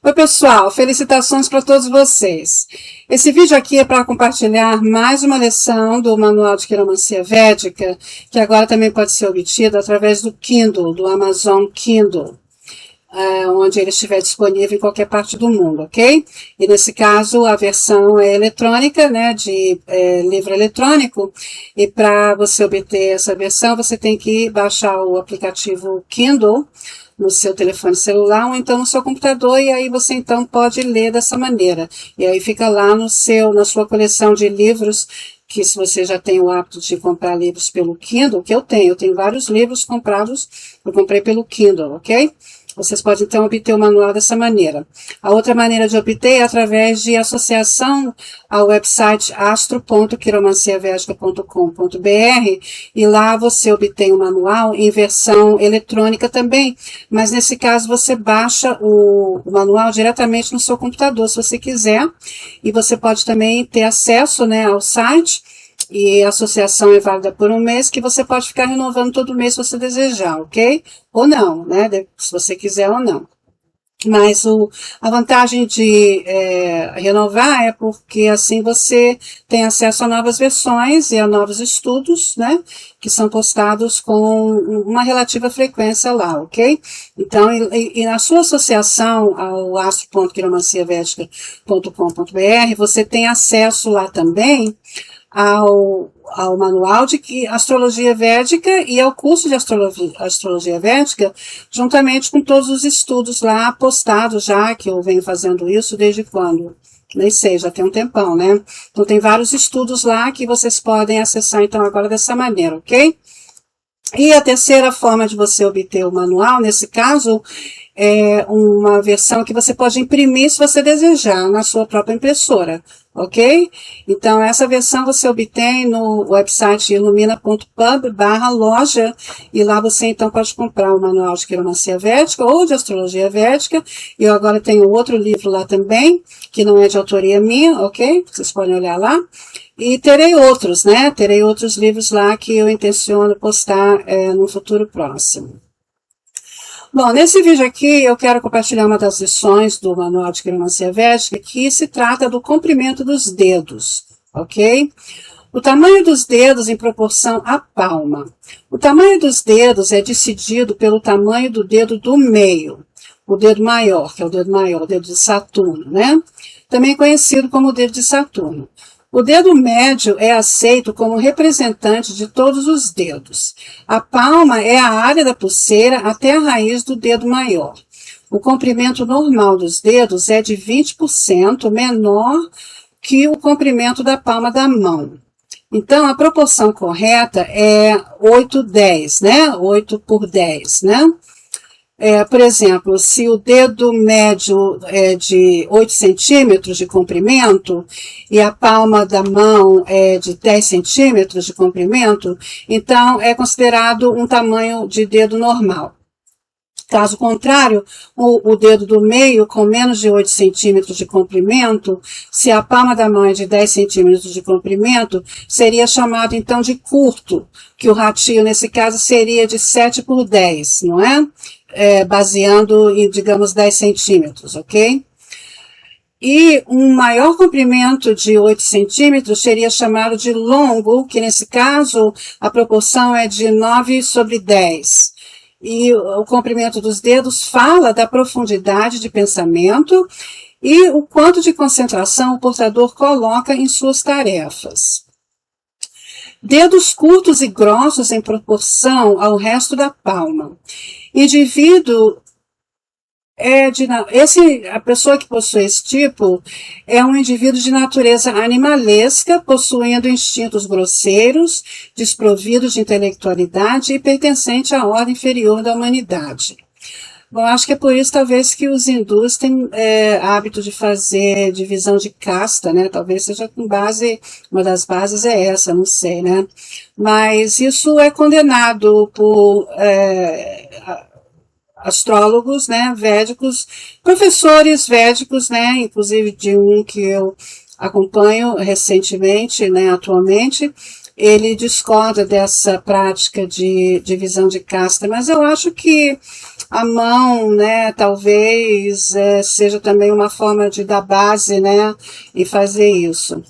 Oi, pessoal, felicitações para todos vocês. Esse vídeo aqui é para compartilhar mais uma lição do Manual de Quiromancia Védica, que agora também pode ser obtido através do Kindle, do Amazon Kindle, onde ele estiver disponível em qualquer parte do mundo, ok? E nesse caso a versão é eletrônica, né, de livro eletrônico, e para você obter essa versão você tem que baixar o aplicativo Kindle no seu telefone celular ou então no seu computador, e aí você então pode ler dessa maneira. E aí fica lá na sua coleção de livros, que se você já tem o hábito de comprar livros pelo Kindle, que eu tenho vários livros comprados, eu comprei pelo Kindle, ok? Vocês podem então obter o manual dessa maneira. A outra maneira de obter é através de associação ao website astro.quiromanciavédica.com.br, e lá você obtém o manual em versão eletrônica também, mas nesse caso você baixa o manual diretamente no seu computador, se você quiser, e você pode também ter acesso, né, ao site. E a associação é válida por um mês, que você pode ficar renovando todo mês se você desejar, ok? Ou não, né? Se você quiser ou não. Mas a vantagem de renovar é porque assim você tem acesso a novas versões e a novos estudos, né? Que são postados com uma relativa frequência lá, ok? Então, e na sua associação ao astro.quiromanciavédica.com.br, você tem acesso lá também ao manual de astrologia védica e ao curso de astrologia védica, juntamente com todos os estudos lá postados já, que eu venho fazendo isso desde quando? Nem sei, já tem um tempão, né? Então tem vários estudos lá que vocês podem acessar então agora dessa maneira, ok? E a terceira forma de você obter o manual, nesse caso, é uma versão que você pode imprimir se você desejar, na sua própria impressora, ok? Então, essa versão você obtém no website ilumina.pub/loja, e lá você então pode comprar o manual de quiromancia védica ou de astrologia védica. E eu agora tenho outro livro lá também, que não é de autoria minha, ok? Vocês podem olhar lá. E terei outros, né? Terei outros livros lá que eu intenciono postar no futuro próximo. Bom, nesse vídeo aqui eu quero compartilhar uma das lições do Manual de Quiromancia Védica, que se trata do comprimento dos dedos, ok? O tamanho dos dedos em proporção à palma. O tamanho dos dedos é decidido pelo tamanho do dedo do meio, o dedo maior, que é o dedo maior, o dedo de Saturno, né? Também conhecido como o dedo de Saturno. O dedo médio é aceito como representante de todos os dedos. A palma é a área da pulseira até a raiz do dedo maior. O comprimento normal dos dedos é de 20% menor que o comprimento da palma da mão. Então, a proporção correta é 8:10, né? 8:10, né? Por exemplo, se o dedo médio é de 8 centímetros de comprimento e a palma da mão é de 10 centímetros de comprimento, então é considerado um tamanho de dedo normal. Caso contrário, o dedo do meio, com menos de 8 centímetros de comprimento, se a palma da mão é de 10 centímetros de comprimento, seria chamado então de curto, que o ratio nesse caso seria de 7:10, não é? Baseando em, digamos, 10 centímetros, ok? E um maior comprimento de 8 centímetros seria chamado de longo, que nesse caso a proporção é de 9/10. E o comprimento dos dedos fala da profundidade de pensamento e o quanto de concentração o portador coloca em suas tarefas. Dedos curtos e grossos em proporção ao resto da palma. A pessoa que possui esse tipo é um indivíduo de natureza animalesca, possuindo instintos grosseiros, desprovidos de intelectualidade e pertencente à ordem inferior da humanidade. Bom, acho que é por isso, talvez, que os hindus têm hábito de fazer divisão de casta, né? Talvez seja com uma das bases é essa, não sei, né? Mas isso é condenado por astrólogos, né, védicos, professores védicos, né, inclusive de um que eu acompanho recentemente, né, atualmente. Ele discorda dessa prática de divisão de casta, mas eu acho que a mão, né, talvez seja também uma forma de dar base, né, e fazer isso.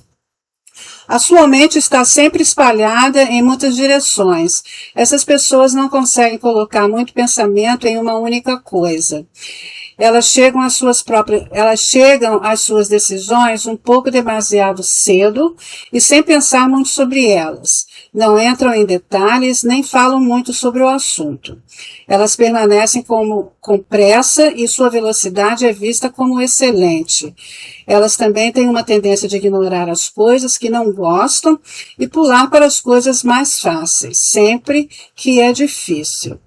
A sua mente está sempre espalhada em muitas direções. Essas pessoas não conseguem colocar muito pensamento em uma única coisa. Elas chegam às suas decisões um pouco demasiado cedo e sem pensar muito sobre elas. Não entram em detalhes nem falam muito sobre o assunto. Elas permanecem com pressa e sua velocidade é vista como excelente. Elas também têm uma tendência de ignorar as coisas que não gostam e pular para as coisas mais fáceis, sempre que é difícil.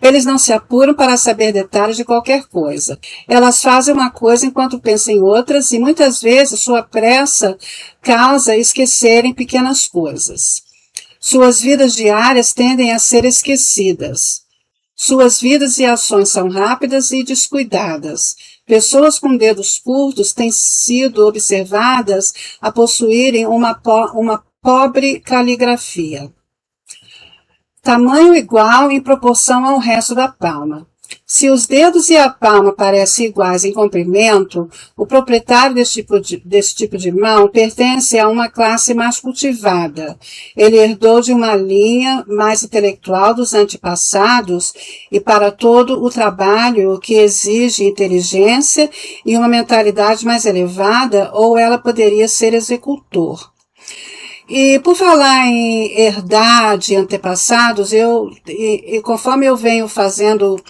Eles não se apuram para saber detalhes de qualquer coisa. Elas fazem uma coisa enquanto pensam em outras e muitas vezes sua pressa causa esquecerem pequenas coisas. Suas vidas diárias tendem a ser esquecidas. Suas vidas e ações são rápidas e descuidadas. Pessoas com dedos curtos têm sido observadas a possuírem uma pobre caligrafia. Tamanho igual em proporção ao resto da palma. Se os dedos e a palma parecem iguais em comprimento, o proprietário desse tipo de mão pertence a uma classe mais cultivada. Ele herdou de uma linha mais intelectual dos antepassados e para todo o trabalho que exige inteligência e uma mentalidade mais elevada, ou ela poderia ser executor. E por falar em herdar de antepassados, conforme eu venho fazendo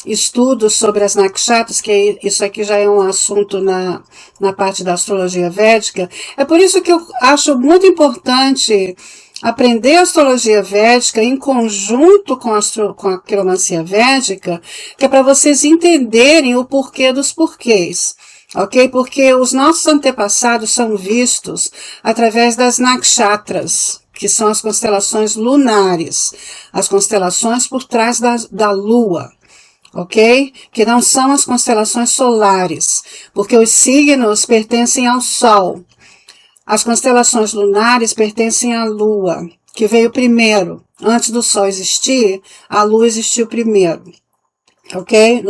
estudos sobre as nakshatras, que isso aqui já é um assunto na parte da astrologia védica, é por isso que eu acho muito importante aprender a astrologia védica em conjunto com a quiromancia védica, que é para vocês entenderem o porquê dos porquês. Ok? Porque os nossos antepassados são vistos através das nakshatras, que são as constelações lunares, as constelações por trás da lua, ok? Que não são as constelações solares, porque os signos pertencem ao sol. As constelações lunares pertencem à lua, que veio primeiro. Antes do sol existir, a lua existiu primeiro. Ok?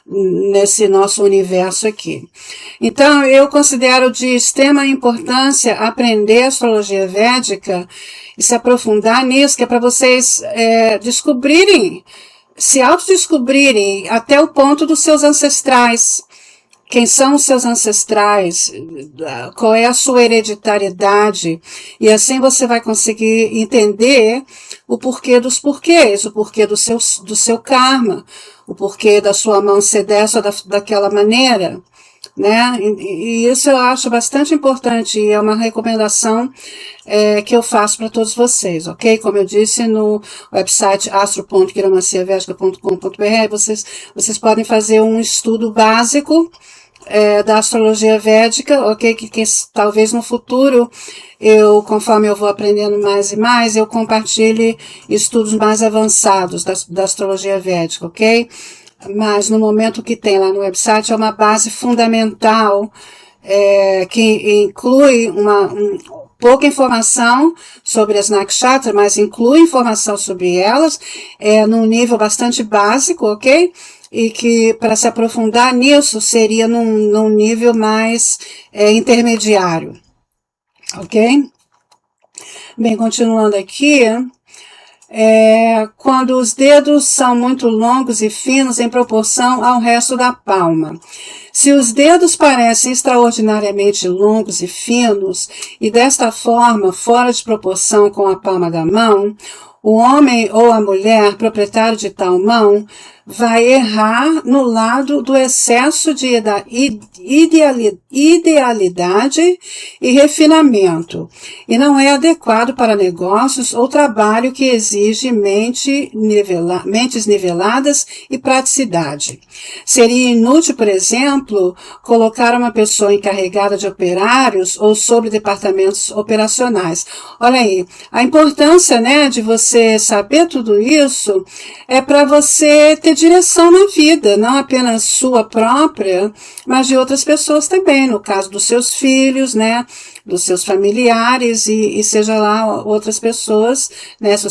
Nesse nosso universo aqui. Então, eu considero de extrema importância aprender astrologia védica e se aprofundar nisso, que é para vocês descobrirem, se autodescobrirem até o ponto dos seus ancestrais. Quem são os seus ancestrais? Qual é a sua hereditariedade? E assim você vai conseguir entender o porquê dos porquês, o porquê do seu karma, o porquê da sua mão ser dessa ou daquela maneira, né? E isso eu acho bastante importante e é uma recomendação que eu faço para todos vocês, ok? Como eu disse no website astro.quiromanciavédica.com.br, vocês podem fazer um estudo básico da astrologia védica, ok? Que talvez no futuro, conforme eu vou aprendendo mais e mais, eu compartilhe estudos mais avançados da astrologia védica, ok? Mas no momento que tem lá no website é uma base fundamental que inclui pouca informação sobre as nakshatras, mas inclui informação sobre elas, num nível bastante básico, ok? E que para se aprofundar nisso seria num nível mais intermediário, ok? Bem, continuando aqui, quando os dedos são muito longos e finos em proporção ao resto da palma. Se os dedos parecem extraordinariamente longos e finos e desta forma fora de proporção com a palma da mão, o homem ou a mulher proprietário de tal mão vai errar no lado do excesso de idealidade e refinamento, e não é adequado para negócios ou trabalho que exige mentes niveladas e praticidade. Seria inútil, por exemplo, colocar uma pessoa encarregada de operários ou sobre departamentos operacionais. Olha aí, a importância, né, de você saber tudo isso é para você ter direção na vida, não apenas sua própria, mas de outras pessoas também, no caso dos seus filhos, né? dos seus familiares e seja lá outras pessoas, né? Se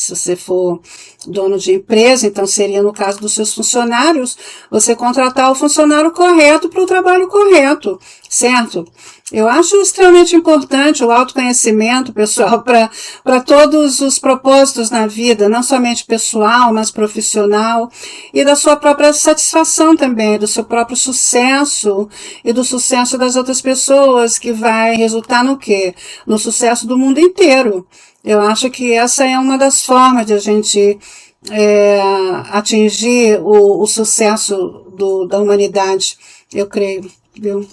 você for dono de empresa, então seria no caso dos seus funcionários, você contratar o funcionário correto para o trabalho correto, certo? Eu acho extremamente importante o autoconhecimento, pessoal, para todos os propósitos na vida, não somente pessoal, mas profissional, e da sua própria satisfação também, do seu próprio sucesso e do sucesso das outras pessoas, que vai resultar no quê? No sucesso do mundo inteiro. Eu acho que essa é uma das formas de a gente atingir o sucesso da humanidade, eu creio, viu?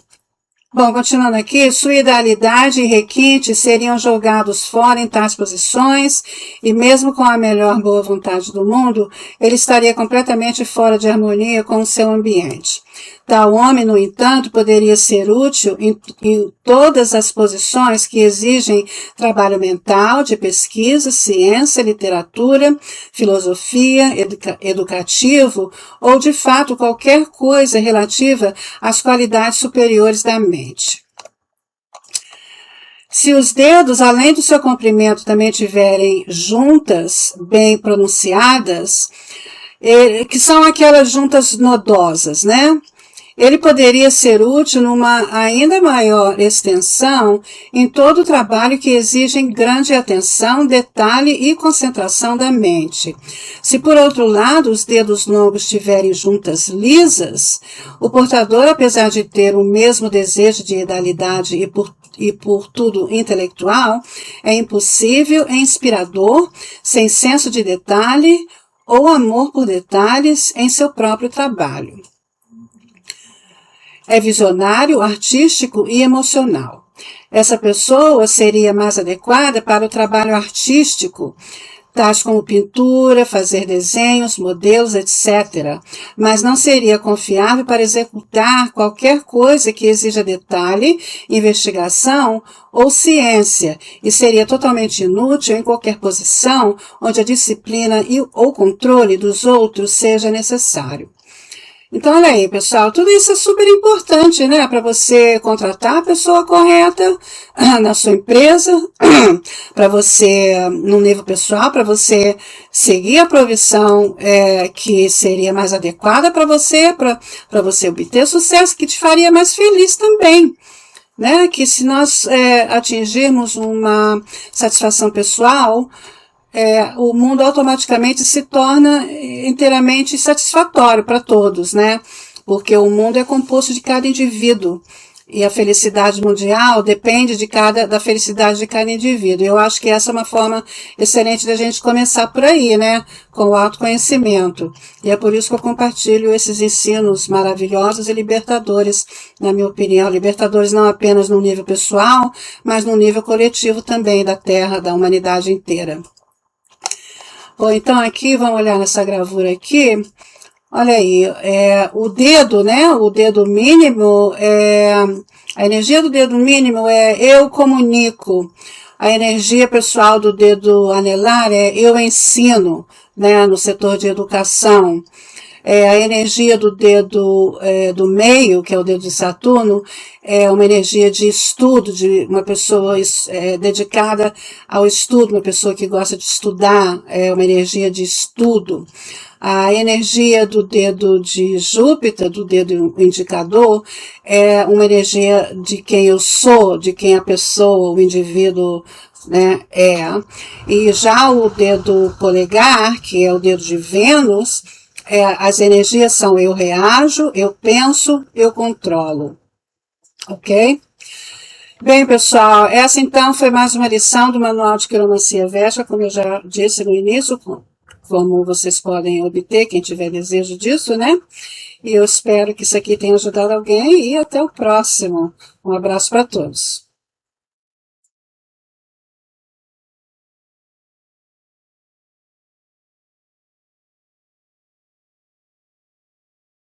Bom, continuando aqui, sua idealidade e requinte seriam jogados fora em tais posições, e mesmo com a melhor boa vontade do mundo, ele estaria completamente fora de harmonia com o seu ambiente. Tal homem, no entanto, poderia ser útil em todas as posições que exigem trabalho mental, de pesquisa, ciência, literatura, filosofia, educativo ou, de fato, qualquer coisa relativa às qualidades superiores da mente. Se os dedos, além do seu comprimento, também tiverem juntas bem pronunciadas, que são aquelas juntas nodosas, né? Ele poderia ser útil numa ainda maior extensão em todo o trabalho que exige grande atenção, detalhe e concentração da mente. Se, por outro lado, os dedos longos tiverem juntas lisas, o portador, apesar de ter o mesmo desejo de idealidade e por tudo intelectual, é impossível, é inspirador, sem senso de detalhe ou amor por detalhes em seu próprio trabalho. É visionário, artístico e emocional. Essa pessoa seria mais adequada para o trabalho artístico, tais como pintura, fazer desenhos, modelos, etc. Mas não seria confiável para executar qualquer coisa que exija detalhe, investigação ou ciência, e seria totalmente inútil em qualquer posição onde a disciplina ou controle dos outros seja necessário. Então, olha aí, pessoal, tudo isso é super importante, né, para você contratar a pessoa correta na sua empresa, para você, no nível pessoal, para você seguir a profissão que seria mais adequada para você obter sucesso, que te faria mais feliz também. Né, que se nós atingirmos uma satisfação pessoal, o mundo automaticamente se torna inteiramente satisfatório para todos, né? Porque o mundo é composto de cada indivíduo e a felicidade mundial depende da felicidade de cada indivíduo. Eu acho que essa é uma forma excelente da gente começar por aí, né? Com o autoconhecimento. E é por isso que eu compartilho esses ensinos maravilhosos e libertadores, na minha opinião. Libertadores não apenas no nível pessoal, mas no nível coletivo também da Terra, da humanidade inteira. Bom, então aqui, vamos olhar nessa gravura aqui, olha aí, o dedo, né, o dedo mínimo, a energia do dedo mínimo é eu comunico, a energia pessoal do dedo anelar é eu ensino, né, no setor de educação. A energia do dedo do meio, que é o dedo de Saturno, é uma energia de estudo, de uma pessoa dedicada ao estudo, uma pessoa que gosta de estudar, é uma energia de estudo. A energia do dedo de Júpiter, do dedo indicador, é uma energia de quem eu sou, de quem a pessoa, o indivíduo, né, E já o dedo polegar, que é o dedo de Vênus, as energias são eu reajo, eu penso, eu controlo. Ok? Bem, pessoal, essa então foi mais uma lição do Manual de Quiromancia Védica, como eu já disse no início, como vocês podem obter, quem tiver desejo disso, né? E eu espero que isso aqui tenha ajudado alguém e até o próximo. Um abraço para todos.